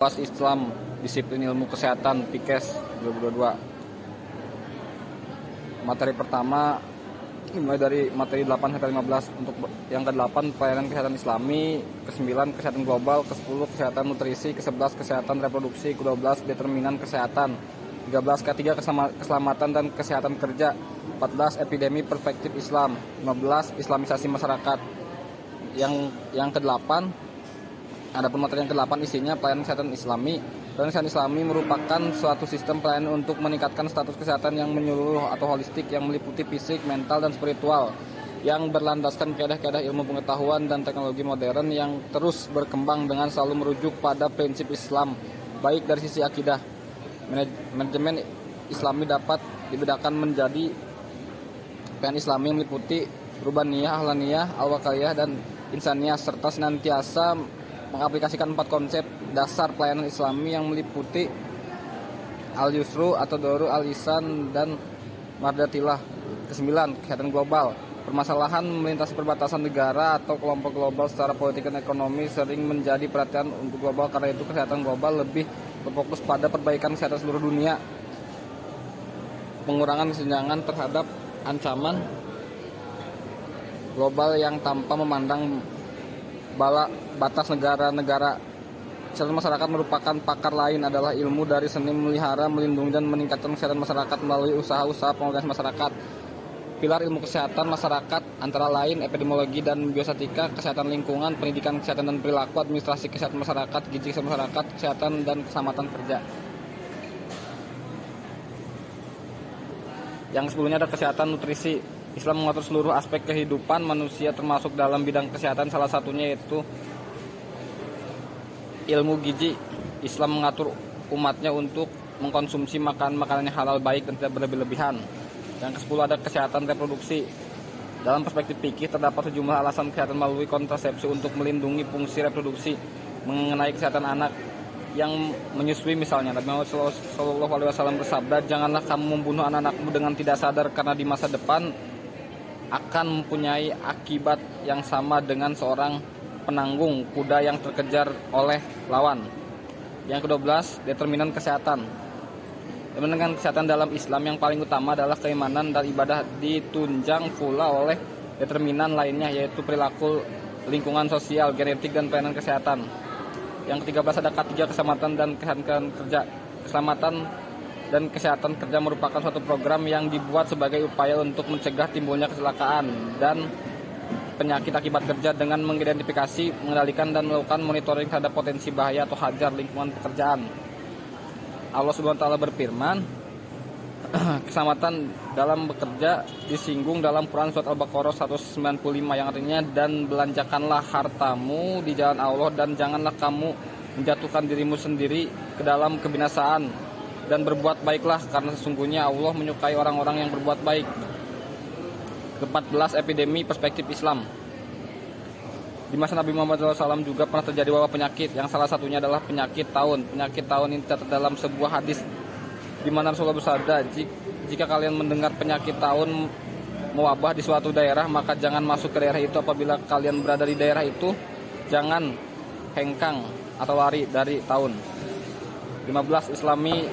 Kelas Islam Disiplin Ilmu Kesehatan PIKES 2022. Materi pertama mulai dari materi 8 sampai 15. Untuk yang ke-8 pelayanan kesehatan Islami, ke-9 kesehatan global, ke-10 kesehatan nutrisi, ke-11 kesehatan reproduksi, ke-12 determinan kesehatan, 13 K3 keselamatan dan kesehatan kerja, 14 epidemi perspektif Islam, 15 islamisasi masyarakat. Yang ke-8, adapun materi yang ke-8 isinya pelayanan kesehatan Islami. Pelayanan kesehatan Islami merupakan suatu sistem pelayanan untuk meningkatkan status kesehatan yang menyeluruh atau holistik yang meliputi fisik, mental, dan spiritual, yang berlandaskan kaedah-kaedah ilmu pengetahuan dan teknologi modern yang terus berkembang dengan selalu merujuk pada prinsip Islam, baik dari sisi akidah. Manajemen Islami dapat dibedakan menjadi pelayanan Islami yang meliputi rubaniyah, ahlaniyah, al-wakaliyah, dan insaniyah, serta senantiasa mengaplikasikan 4 konsep dasar pelayanan Islami yang meliputi al-yusru atau doru, al-ihsan, dan mardatilah. ke-9 kesehatan global. Permasalahan melintasi perbatasan negara atau kelompok global secara politik dan ekonomi sering menjadi perhatian untuk global. Karena itu kesehatan global lebih berfokus pada perbaikan kesehatan seluruh dunia, pengurangan kesenjangan terhadap ancaman global yang tanpa memandang batas negara-negara. Kesehatan masyarakat merupakan pakar lain adalah ilmu dari seni memelihara, melindungi, dan meningkatkan kesehatan masyarakat melalui usaha-usaha pengorganisasian masyarakat. Pilar ilmu kesehatan masyarakat antara lain epidemiologi dan biostatika, kesehatan lingkungan, pendidikan kesehatan dan perilaku, administrasi kesehatan masyarakat, gizi kesehatan masyarakat, kesehatan dan keselamatan kerja. Yang sebelumnya ada kesehatan nutrisi. Islam mengatur seluruh aspek kehidupan manusia termasuk dalam bidang kesehatan, salah satunya yaitu ilmu gizi. Islam mengatur umatnya untuk mengkonsumsi makanan yang halal, baik, dan tidak berlebih-lebihan. Yang ke-10 ada kesehatan reproduksi. Dalam perspektif fikih terdapat sejumlah alasan kesehatan melalui kontrasepsi untuk melindungi fungsi reproduksi. Mengenai kesehatan anak yang menyusui misalnya, Nabi Muhammad SAW bersabda, "Janganlah kamu membunuh anak-anakmu dengan tidak sadar, karena di masa depan akan mempunyai akibat yang sama dengan seorang penanggung kuda yang terkejar oleh lawan." Yang ke-12 determinan kesehatan. Determinan kesehatan dalam Islam yang paling utama adalah keimanan dan ibadah, ditunjang pula oleh determinan lainnya yaitu perilaku, lingkungan sosial, genetik, dan pelayanan kesehatan. Yang ke-13 ada K3 keselamatan dan kesehatan kerja. Keselamatan dan kesehatan kerja merupakan suatu program yang dibuat sebagai upaya untuk mencegah timbulnya kecelakaan dan penyakit akibat kerja dengan mengidentifikasi, mengendalikan, dan melakukan monitoring terhadap potensi bahaya atau hajar lingkungan pekerjaan. Allah SWT berfirman, keselamatan dalam bekerja disinggung dalam Quran surat Al-Baqarah 195 yang artinya, dan belanjakanlah hartamu di jalan Allah dan janganlah kamu menjatuhkan dirimu sendiri ke dalam kebinasaan, dan berbuat baiklah karena sesungguhnya Allah menyukai orang-orang yang berbuat baik. Ke-14 epidemi perspektif Islam. Di masa Nabi Muhammad SAW juga pernah terjadi wabah penyakit yang salah satunya adalah penyakit taun. Penyakit taun ini terdapat dalam sebuah hadis di mana Rasulullah bersabda, jika kalian mendengar penyakit taun mewabah di suatu daerah, maka jangan masuk ke daerah itu. Apabila kalian berada di daerah itu, jangan hengkang atau lari dari taun. 15 Islami